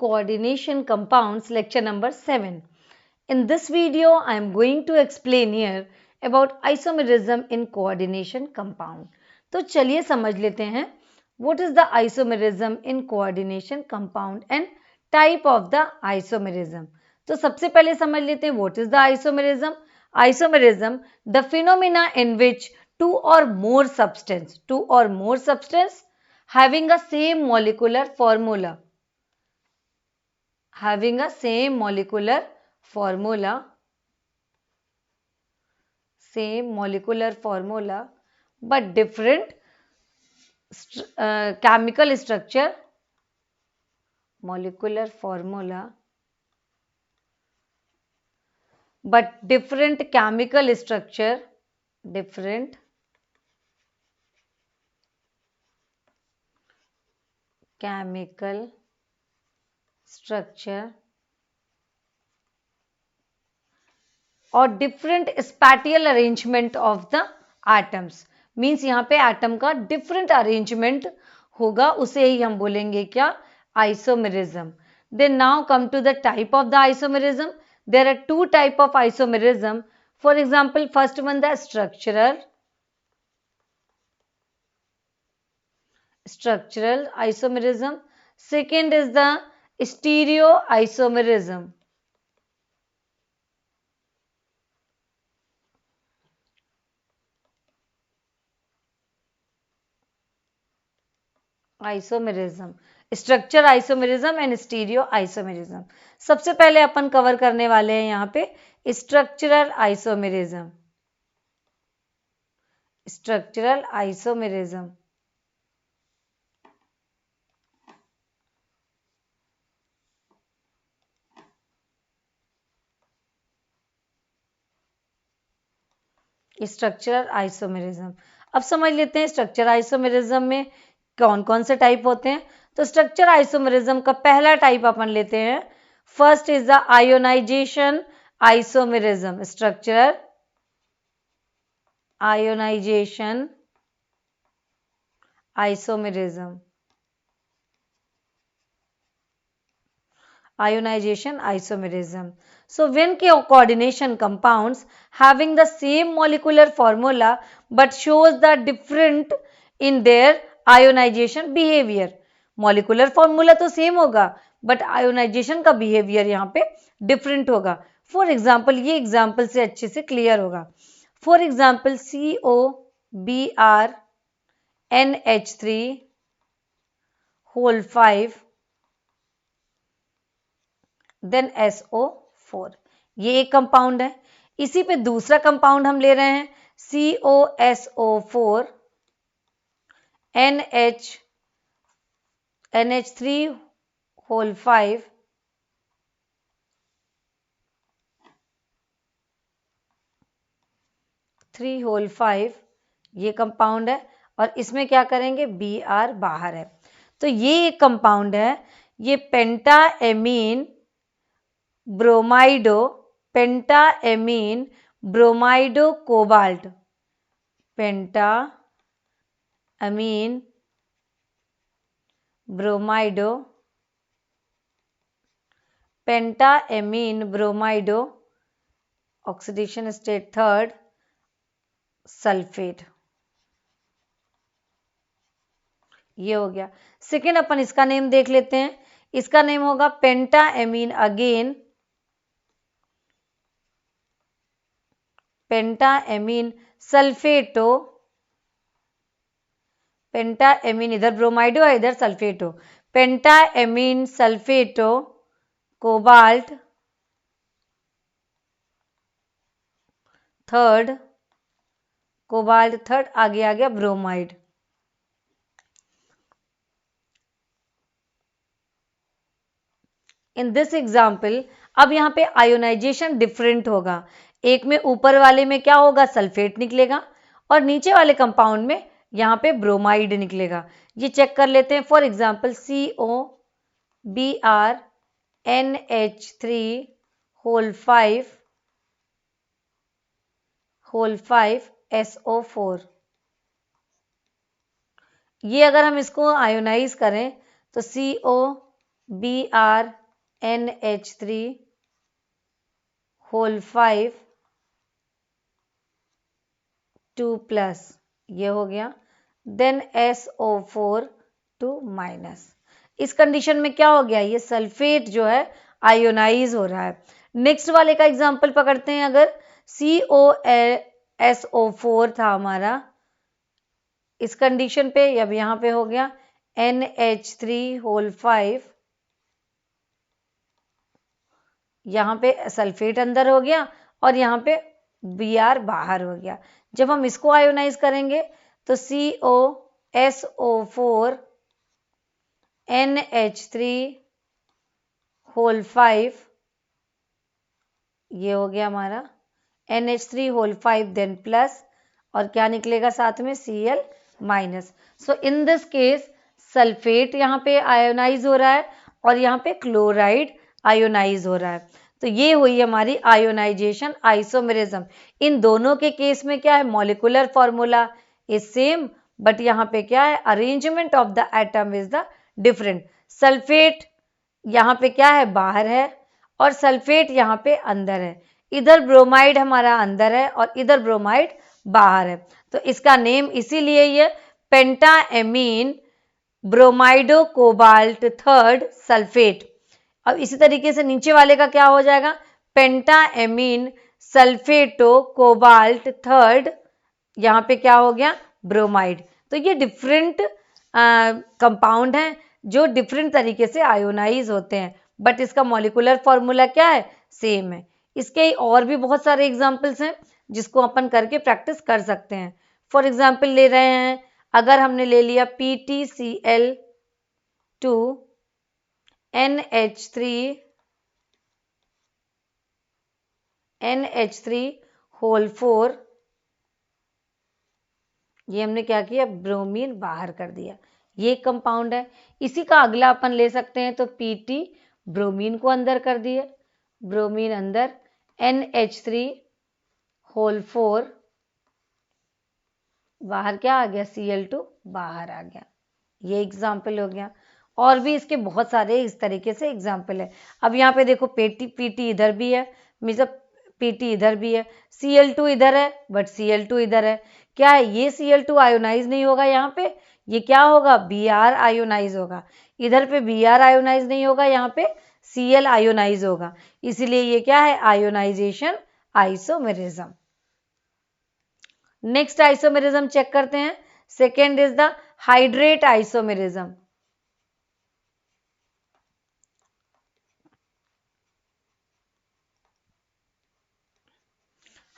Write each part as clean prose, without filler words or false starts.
coordination compounds lecture number 7. In this video, I am going to explain here about isomerism in coordination compound. तो चलिए समझ लेते हैं what is the isomerism in coordination compound and type of the isomerism. तो सबसे पहले समझ लेते हैं what is the isomerism. Isomerism, the phenomena in which two or more substance having a same molecular formula but different chemical structure और different spatial arrangement of the atoms means यहाँ पे atom का डिफरेंट अरेंजमेंट होगा, उसे ही हम बोलेंगे क्या, isomerism. Then now come to the type of the isomerism. There are two type of isomerism. For example first one the structural isomerism. Second is the stereoisomerism. Structure isomerism and stereo isomerism. सबसे पहले अपन cover करने वाले हैं यहाँ पे structural isomerism. अब समझ लेते हैं स्ट्रक्चर आइसोमेरिज्म में कौन कौन से टाइप होते हैं. तो स्ट्रक्चर आइसोमेरिज्म का पहला टाइप अपन लेते हैं. First is the ionization isomerism. Structural ionization isomerism. So when coordination compounds having the same molecular formula but shows the different in their ionization behavior. Molecular formula तो same होगा but ionisation का behaviour यहाँ पे different होगा. For example ये example से अच्छे से क्लियर होगा. For example COBr NH3 whole 5 then SO4. ये एक कंपाउंड है. इसी पे दूसरा कंपाउंड हम ले रहे हैं COSO4 NH3 whole 5 3 whole 5. ये कंपाउंड है और इसमें क्या करेंगे, Br बाहर है. तो ये एक कंपाउंड है. ये pentaammine bromido cobalt. Pentaammine bromido oxidation state third sulphate. ये हो गया. सेकेंड अपन इसका नेम देख लेते हैं. इसका नेम होगा पेंटाएमीन अगेन पेंटाएमीन सल्फेटो. पेंटाएमीन इधर ब्रोमाइडो है इधर सल्फेटो. पेंटाएमीन सल्फेटो कोबाल्ट थर्ड आगे आ गया ब्रोमाइड. इन दिस एग्जाम्पल अब यहाँ पे आयोनाइजेशन डिफरेंट होगा. एक में ऊपर वाले में क्या होगा, सल्फेट निकलेगा और नीचे वाले कंपाउंड में यहाँ पे ब्रोमाइड निकलेगा. ये चेक कर लेते हैं. For example COBr NH3 whole 5 SO4. ये अगर हम इसको आयोनाइज करें तो COBr BrNH3 होल 5 2+, ये हो गया। Then SO4 2-। इस कंडीशन में क्या हो गया, ये सल्फेट जो है आयोनाइज हो रहा है। नेक्स्ट वाले का एग्जांपल पकड़ते हैं। अगर COSO4 था हमारा, इस कंडीशन पे अब यहाँ पे हो गया NH3 होल 5, यहाँ पे सल्फेट अंदर हो गया और यहाँ पे Br बाहर हो गया। जब हम इसको आयोनाइज करेंगे तो COSO4 NH3 होल 5, ये हो गया हमारा NH3 होल 5 देन प्लस, और क्या निकलेगा साथ में Cl-। So in this case sulphate यहाँ पे आयोनाइज हो रहा है और यहाँ पे क्लोराइड आयोनाइज हो रहा है। तो ये हुई हमारी आयोनाइजेशन आइसोमेरिज्म। इन दोनों के केस में क्या है, molecular formula is same, but यहाँ पे क्या है, arrangement of the atom is the different. Sulphate यहाँ पे क्या है, बाहर है, और सल्फेट यहाँ पे अंदर है। इधर ब्रोमाइड हमारा अंदर है और इधर ब्रोमाइड बाहर है। तो इसका नेम इसीलिए ये pentaammine bromido cobalt third sulphate. अब इसी तरीके से नीचे वाले का क्या हो जाएगा, पेंटाएमीन सल्फेटो कोबाल्ट थर्ड, यहाँ पे क्या हो गया, ब्रोमाइड। तो ये डिफरेंट कंपाउंड हैं जो डिफरेंट तरीके से आयोनाइज होते हैं, बट इसका मॉलिक्यूलर फॉर्मूला क्या है, सेम है। इसके और भी बहुत सारे एग्जाम्पल्स हैं जिसको अपन करके प्रैक्टिस कर सकते हैं। फॉर एग्जाम्पल ले रहे हैं, अगर हमने ले लिया PTCl2 NH3 होल 4, ये हमने क्या किया, ब्रोमीन बाहर कर दिया, ये कंपाउंड है। इसी का अगला अपन ले सकते हैं, तो PT ब्रोमीन को अंदर कर दिए, ब्रोमीन अंदर, NH3 होल 4 बाहर क्या आ गया, Cl2 बाहर आ गया। ये एग्जाम्पल हो गया। और भी इसके बहुत सारे इस तरीके से एग्जाम्पल है। अब यहाँ पे देखो PT इधर भी है, मतलब PT इधर भी है, Cl2 इधर है बट Cl2 इधर है, क्या है, ये Cl2 आयोनाइज नहीं होगा, यहाँ पे ये क्या होगा, Br आयोनाइज होगा। इधर पे Br आयोनाइज नहीं होगा, यहाँ पे Cl आयोनाइज होगा। इसीलिए ये क्या है, ionization isomerism. Next isomerism check करते हैं। Second is the hydrate isomerism.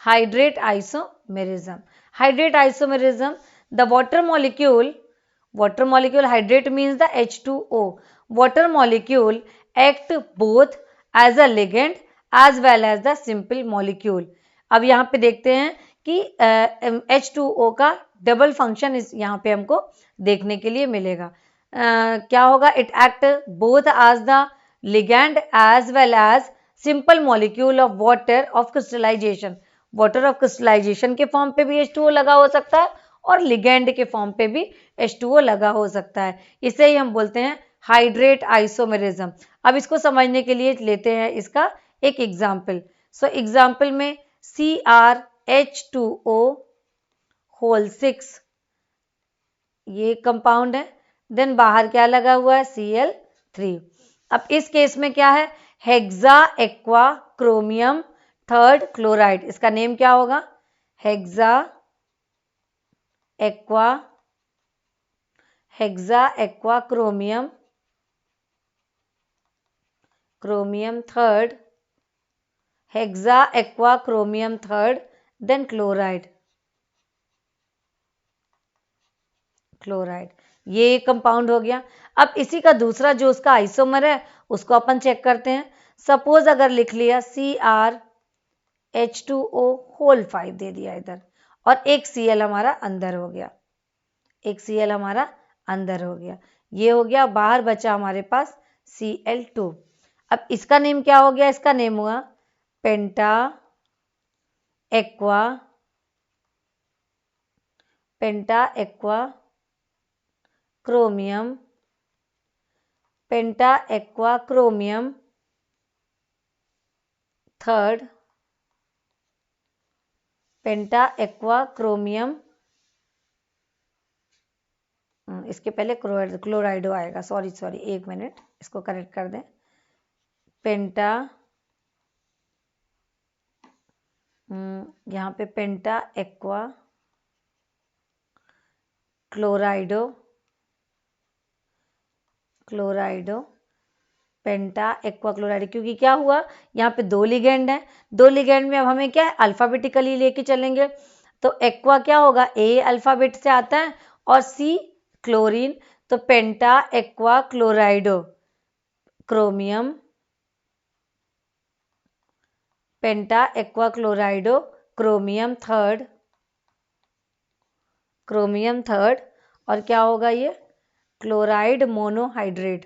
Hydrate isomerism. Hydrate isomerism, the water molecule hydrate means the H2O. Water molecule act both as a ligand as well as the simple molecule. अब यहाँ पे देखते हैं कि H2O का double function इस यहाँ पे हमको देखने के लिए मिलेगा। क्या होगा, it act both as the ligand as well as simple molecule of water of crystallization. Water of crystallization के फॉर्म पे भी H2O लगा हो सकता है और लिगेंड के फॉर्म पे भी H2O लगा हो सकता है। इसे ही हम बोलते हैं हाइड्रेट आइसोमेरिज्म। अब इसको समझने के लिए लेते हैं इसका एक एग्जाम्पल। सो एग्जाम्पल में CrH2O होल 6, ये कंपाउंड है। देन बाहर क्या लगा हुआ है, Cl3। अब इस केस में क्या है, hexa aqua chromium third chloride. इसका नेम क्या होगा, hexa aqua chromium third, hexa aqua chromium third, then chloride, ये कंपाउंड हो गया। अब इसी का दूसरा जो उसका आइसोमर है उसको अपन चेक करते हैं। सपोज अगर लिख लिया CrH2O होल 5 दे दिया इधर, और एक Cl हमारा अंदर हो गया, ये हो गया। बाहर बचा हमारे पास Cl2। अब इसका नेम क्या हो गया, इसका नेम हुआ पेंटा एक्वा क्रोमियम पेंटा एक्वा क्रोमियम थर्ड, पेंटा एक्वा क्रोमियम, इसके पहले क्लोराइडो आएगा, सॉरी एक मिनट, इसको करेक्ट कर दें। पेंटा, यहाँ पे पेंटा एक्वा क्लोराइडो, पेंटा एक्वा क्लोराइडो, क्योंकि क्या हुआ, यहाँ पे दो लिगेंड है, दो लिगेंड में अब हमें क्या है, अल्फाबेटिकली लेके चलेंगे। तो एक्वा क्या होगा, ए अल्फाबेट से आता है और सी क्लोरीन, तो पेंटा एक्वा क्लोराइडो क्रोमियम, पेंटा एक्वा क्लोराइडो क्रोमियम थर्ड, और क्या होगा ये, chloride monohydrate,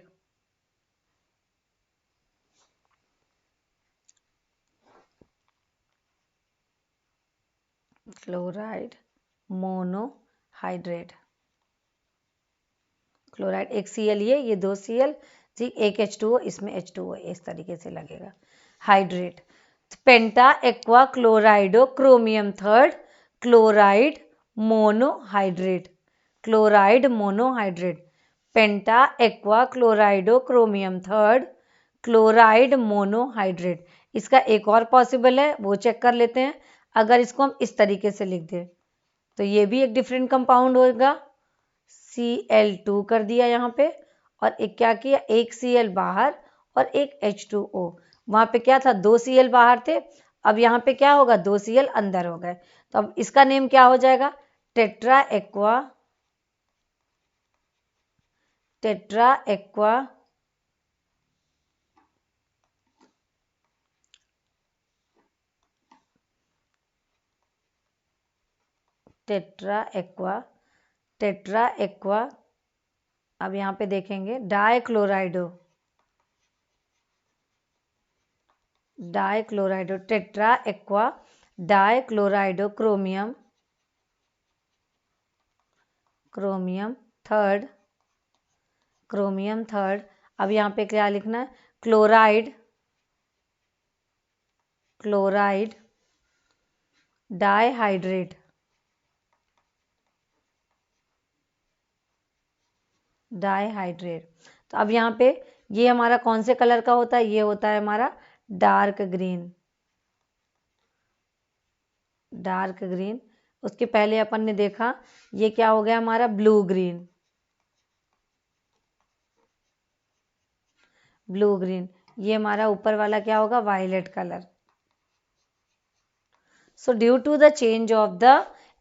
chloride monohydrate, chloride एक Cl, ये दो Cl, ठीक, एक H2O, इसमें H2O इस तरीके से लगेगा, हाइड्रेट। पेंटा aqua chlorido chromium third, chloride monohydrate, पेंटा aqua chlorido chromium third, chloride monohydrate. इसका एक और पॉसिबल है, वो चेक कर लेते हैं। अगर इसको हम इस तरीके से लिख दें तो ये भी एक डिफरेंट कंपाउंड होगा, Cl2 कर दिया यहाँ पे, और एक क्या किया, एक Cl बाहर और एक H2O, वहाँ पे क्या था, दो Cl बाहर थे, अब यहाँ पे क्या होगा, दो Cl अंदर हो गए, तो अब इसका नेम क्या हो जाएगा, टेट्रा एक्वा टेट्रा एक्वा, अब यहाँ पे देखेंगे डाइक्लोराइडो, टेट्रा एक्वा डाइक्लोराइडो क्रोमियम थर्ड, अब यहाँ पे क्या लिखना है, क्लोराइड डाइहाइड्रेट, तो अब यहाँ पे ये हमारा कौन से कलर का होता है, ये होता है हमारा डार्क ग्रीन, उसके पहले अपन ने देखा ये क्या हो गया हमारा, ब्लू ग्रीन, ये हमारा ऊपर वाला क्या होगा, violet colour. So due to the change of the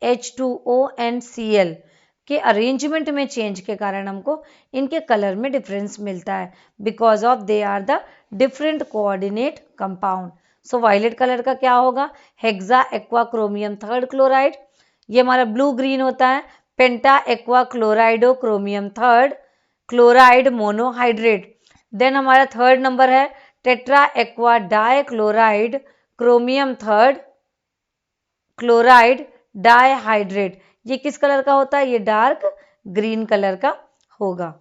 H2O and Cl के अरेंजमेंट में चेंज के कारण हमको इनके कलर में डिफरेंस मिलता है, because of they are the different coordinate compound. So violet colour का क्या होगा, hexa aqua chromium third chloride, ये हमारा ब्लू ग्रीन होता है, penta aqua chlorido chromium third, chloride monohydrate. Then हमारा थर्ड नंबर है tetra aqua di chloride chromium third, chloride dihydrate, ये किस कलर का होता है, ये डार्क ग्रीन कलर का होगा।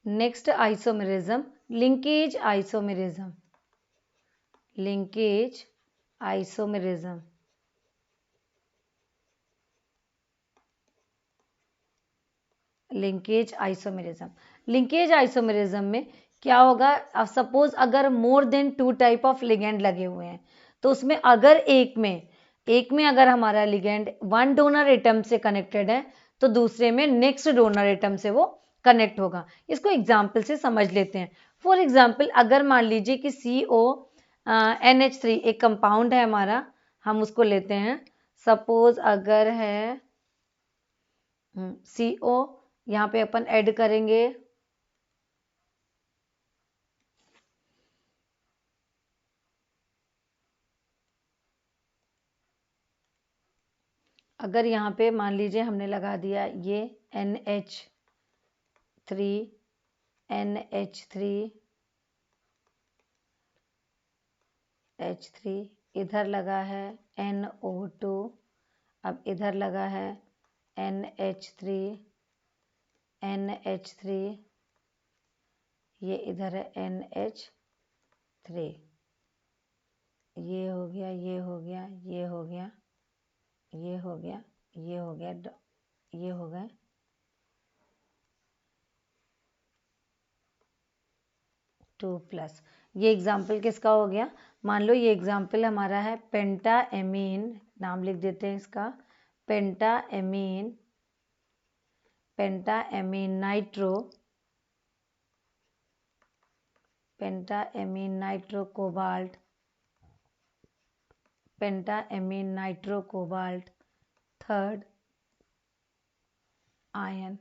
Next isomerism, linkage isomerism, linkage isomerism में क्या होगा, अब सपोज अगर more than 2 type of ligand लगे हुए हैं, तो उसमें अगर एक में अगर हमारा लिगेंड वन डोनर एटम से कनेक्टेड है, तो दूसरे में नेक्स्ट डोनर एटम से वो कनेक्ट होगा। इसको एग्जाम्पल से समझ लेते हैं। फॉर एग्जाम्पल अगर मान लीजिए कि CONH3 एक कंपाउंड है हमारा, हम उसको लेते हैं, सपोज अगर है CO, यहाँ पे अपन ऐड करेंगे अगर यहाँ पे मान लीजिए हमने लगा दिया ये NH3, इधर लगा है NO2, अब इधर लगा है NH3, NH3, ये इधर है NH3, ये हो गया, ये हो गया, ये हो गया, ये हो गया, ये हो गया, ये हो गए 2+। ये एग्जाम्पल किसका हो गया? मान लो ये एग्जाम्पल हमारा है पेंटाएमीन, नाम लिख देते हैं इसका, पेंटाएमीन, पेंटाएमीन nitro, पेंटाएमीन nitro cobalt, पेंटाएमीन nitro cobalt third ion,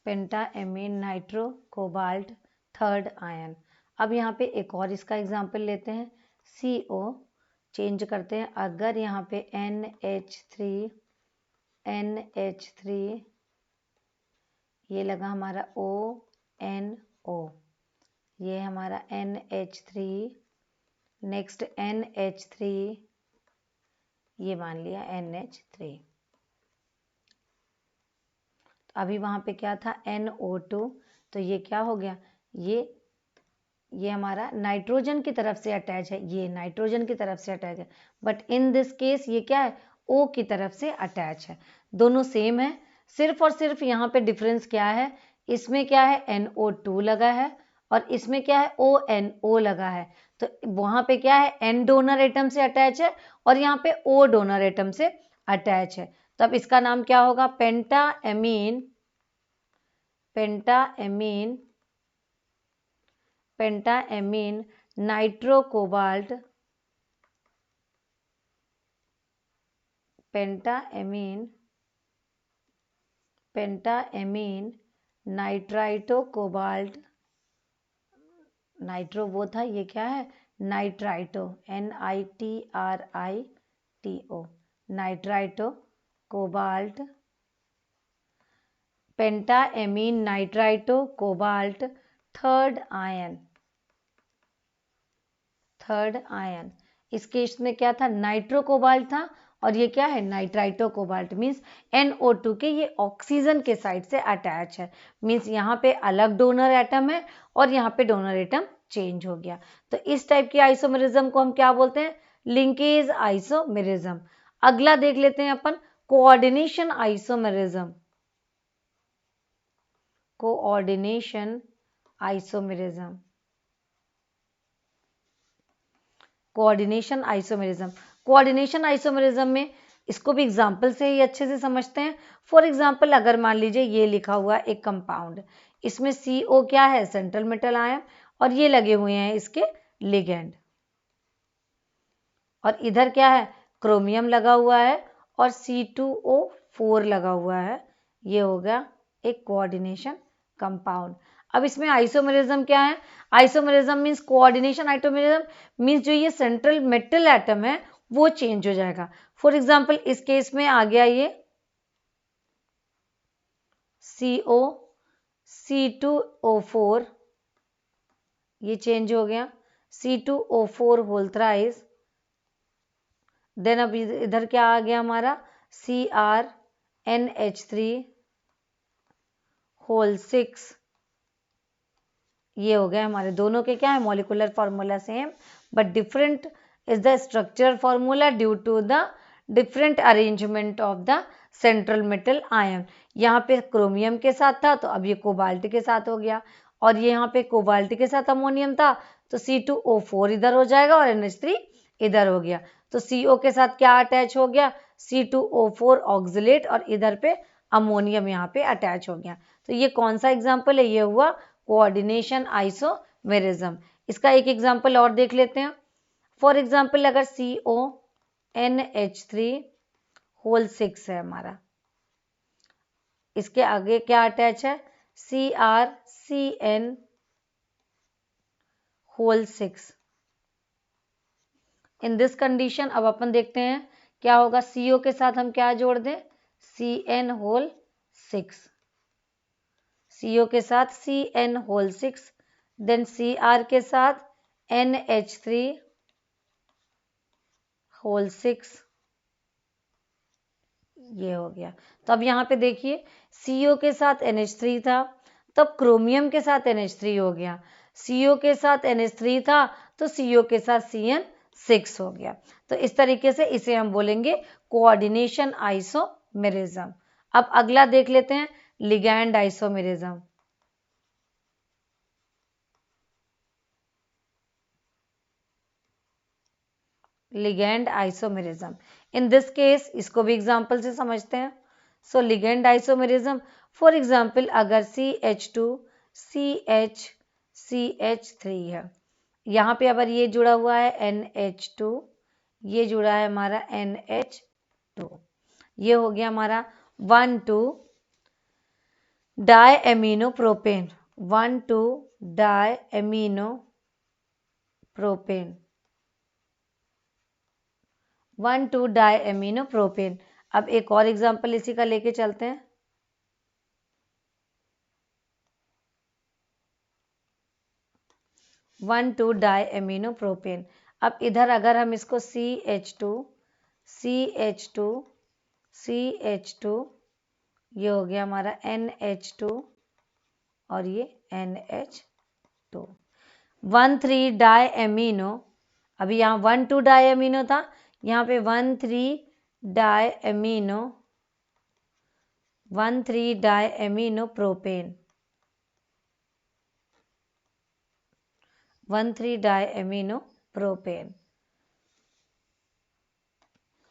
पेंटाएमीन nitro cobalt third ion. अब यहाँ पे एक और इसका एग्जाम्पल लेते हैं, CO, चेंज करते हैं। अगर यहाँ पे NH3, ये लगा हमारा ONO, ये हमारा NH3, नेक्स्ट NH3, ये मान लिया NH3। तो अभी वहाँ पे क्या था NO2, तो ये क्या हो गया, ये हमारा नाइट्रोजन की तरफ से अटैच है, ये नाइट्रोजन की तरफ से अटैच है, बट इन दिस केस ये क्या है, O की तरफ से अटैच है। दोनों सेम है, सिर्फ और सिर्फ यहाँ पे डिफरेंस क्या है, इसमें क्या है NO2 लगा है और इसमें क्या है ONO लगा है। तो वहाँ पे क्या है N डोनर एटम से अटैच है और यहाँ पे O डोनर एटम से अटैच है। तो अब इसका नाम क्या होगा, पेंटाएमीन, पेंटाएमीन, पेंटाएमीन nitro cobalt, पेंटाएमीन, पेंटाएमीन nitrito cobalt, nitro वो था, ये क्या है nitrito, NITRITO, nitrito cobalt, पेंटाएमीन nitrito cobalt third ion, third ion. इस केस में क्या था, नाइट्रो कोबाल्ट था और ये क्या है नाइट्राइटो कोबाल्ट, मीन्स NO2 के ये ऑक्सीजन के साइड से अटैच है, मीन्स यहाँ पे अलग डोनर एटम है और यहाँ पे डोनर एटम चेंज हो गया। तो इस टाइप की आइसोमेरिज्म को हम क्या बोलते हैं, लिंकेज आइसोमेरिज्म। अगला देख लेते हैं अपन coordination isomerism, coordination isomerism, coordination isomerism. Coordination isomerism में इसको भी एग्जाम्पल से ही अच्छे से समझते हैं। फॉर एग्जाम्पल अगर मान लीजिए ये लिखा हुआ एक कंपाउंड, इसमें CO क्या है सेंट्रल मेटल आयन और ये लगे हुए हैं इसके लिगेंड, और इधर क्या है क्रोमियम लगा हुआ है और C2O4 लगा हुआ है, ये हो गया एक कोऑर्डिनेशन कंपाउंड। अब इसमें आइसोमेरिज्म क्या है, isomerism means coordination isomerism means जो ये सेंट्रल मेटल एटम है वो चेंज हो जाएगा। फॉर एग्जांपल इस केस में आ गया ये CO, C2O4, ये चेंज हो गया C2O4 होल थ्राइस। देन अब इधर क्या आ गया हमारा CrNH3 होल 6, ये हो गया हमारे दोनों के क्या है molecular formula same but different is the structure formula due to the different arrangement of the central metal ion. यहाँ पे क्रोमियम के साथ था तो अब ये कोबाल्ट के साथ हो गया, और ये यहाँ पे कोबाल्ट के साथ अमोनियम था तो C2O4 इधर हो जाएगा और NH3 इधर हो गया। तो CO के साथ क्या अटैच हो गया C2O4 ऑक्सिलेट, और इधर पे अमोनियम यहाँ पे अटैच हो गया। तो ये कौन सा एग्जाम्पल है, ये हुआ कोऑर्डिनेशन आइसोमेरिज्म। इसका एक एग्जाम्पल और देख लेते हैं। फॉर एग्जाम्पल अगर CONH3 होल 6 है हमारा, इसके आगे क्या अटैच है CrCN whole 6। In this condition अब अपन देखते हैं क्या होगा, CO के साथ हम क्या जोड़ दें CN होल 6, CO के साथ CN होल 6, देन Cr के साथ NH3 होल 6, ये हो गया। तो अब यहाँ पे देखिए CO के साथ NH3 था, तब क्रोमियम के साथ NH3 हो गया, CO के साथ NH3 था तो CO के साथ CN6 हो गया। तो इस तरीके से इसे हम बोलेंगे कोऑर्डिनेशन आइसोमेरिज्म। अब अगला देख लेते हैं ligand isomerism. Ligand isomerism, in this case इसको भी एग्जांपल से समझते हैं। सो लिगैंड आइसोमेरिज्म, फॉर एग्जांपल अगर CH2 CH3 है, यहाँ पे अगर ये जुड़ा हुआ है NH2, ये जुड़ा है हमारा NH2, ये हो गया हमारा 1,2 diamino propane, 1,2 diamino propane, 1,2 diamino propane. अब एक और एग्जांपल इसी का लेके चलते हैं। One two diamino propane. अब इधर अगर हम इसको CH2 ये हो गया हमारा NH2 और ये NH2, 1,3 डायएमिनो। अभी यहाँ 1,2 डायएमिनो था, यहाँ पे 1,3 डायएमिनो, 1,3 डायएमिनो प्रोपेन, 1,3 डायएमिनो प्रोपेन।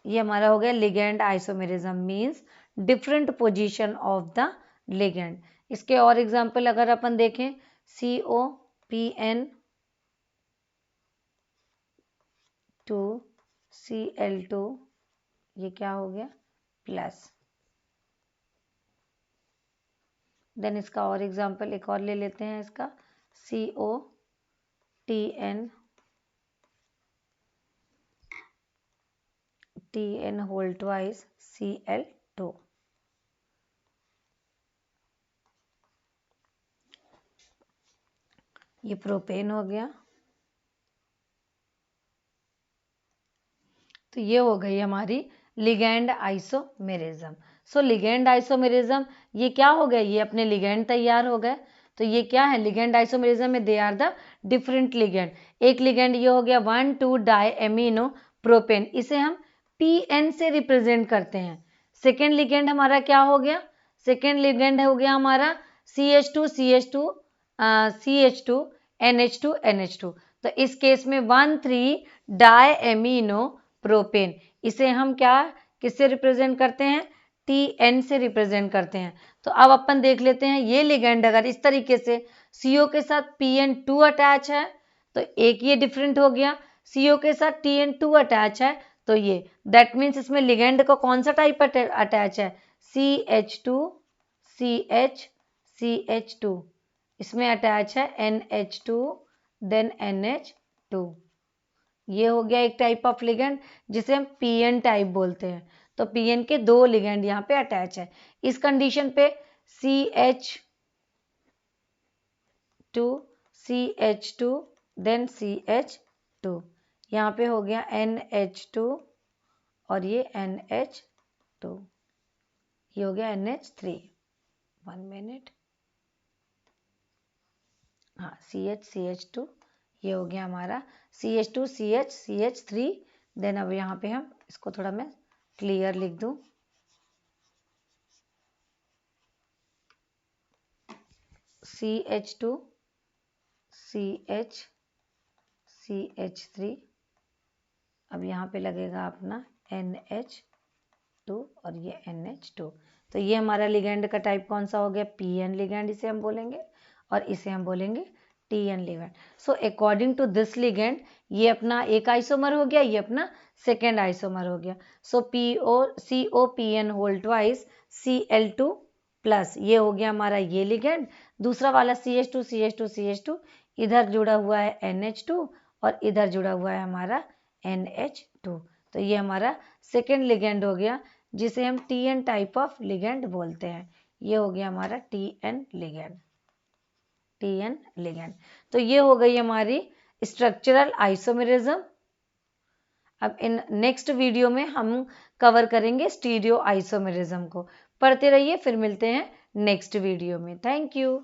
ये हमारा हो गया ligand isomerism, means different position of the ligand. इसके और एग्जांपल अगर अपन देखें COPN2 Cl2, ये क्या हो गया प्लस। देन इसका और एग्जांपल एक और ले लेते हैं, इसका TN होल ट्वाइस Cl2, ये प्रोपेन हो गया। तो ये हो गई हमारी लिगैंड आइसोमेरिज्म। सो लिगैंड आइसोमेरिज्म, ये क्या हो गया, ये अपने लिगैंड तैयार हो गए। तो ये क्या है लिगैंड आइसोमेरिज्म में, they are the different ligand. एक लिगैंड ये हो गया 1,2 डायएमिनो प्रोपेन, इसे हम PN से रिप्रेजेंट करते हैं। सेकेंड लिगैंड हमारा क्या हो गया, सेकेंड लिगैंड हो गया हमारा CH2 NH2। तो इस केस में 1,3 डायएमिनो प्रोपेन, इसे हम क्या किससे रिप्रेजेंट करते हैं, TN से रिप्रेजेंट करते हैं। तो अब अपन देख लेते हैं ये लिगैंड अगर इस तरीके से CO के साथ PN2 अटैच है तो एक ये डिफरेंट हो गया, CO के साथ TN2 अटैच है तो ये, दैट मीन्स इसमें लिगैंड का कौन सा टाइप अटैच है, CH2 इसमें अटैच है NH2 देन NH2। ये हो गया एक टाइप ऑफ लिगैंड जिसे हम PN टाइप बोलते हैं। तो PN के दो लिगैंड यहाँ पे अटैच है। इस कंडीशन पे CH2 देन CH2, यहाँ पे हो गया NH2 और ये NH2, ये हो गया NH3। 1 मिनट, हाँ CH2, ये हो गया हमारा CH2 CH3। देन अब यहाँ पे हम इसको थोड़ा मैं क्लियर लिख दूं, CH2 CH3, अब यहाँ पे लगेगा अपना NH2 और ये NH2। तो ये हमारा लिगैंड का टाइप कौन सा हो गया, PN लिगैंड इसे हम बोलेंगे, और इसे हम बोलेंगे TN ligand. So according to this ligand ये अपना एक आइसोमर हो गया, ये अपना सेकेंड आइसोमर हो गया। So COPN whole twice Cl2 plus, ये हो गया हमारा ये लिगैंड। दूसरा वाला CH2 इधर जुड़ा हुआ है NH2 और इधर जुड़ा हुआ है हमारा NH2। तो ये हमारा सेकेंड लिगैंड हो गया जिसे हम TN टाइप ऑफ लिगैंड बोलते हैं। ये हो गया हमारा TN लिगैंड। तो ये हो गई हमारी स्ट्रक्चरल आइसोमेरिज्म। अब इन नेक्स्ट वीडियो में हम कवर करेंगे स्टीरियो आइसोमेरिज्म को। पढ़ते रहिए, फिर मिलते हैं नेक्स्ट वीडियो में। Thank you.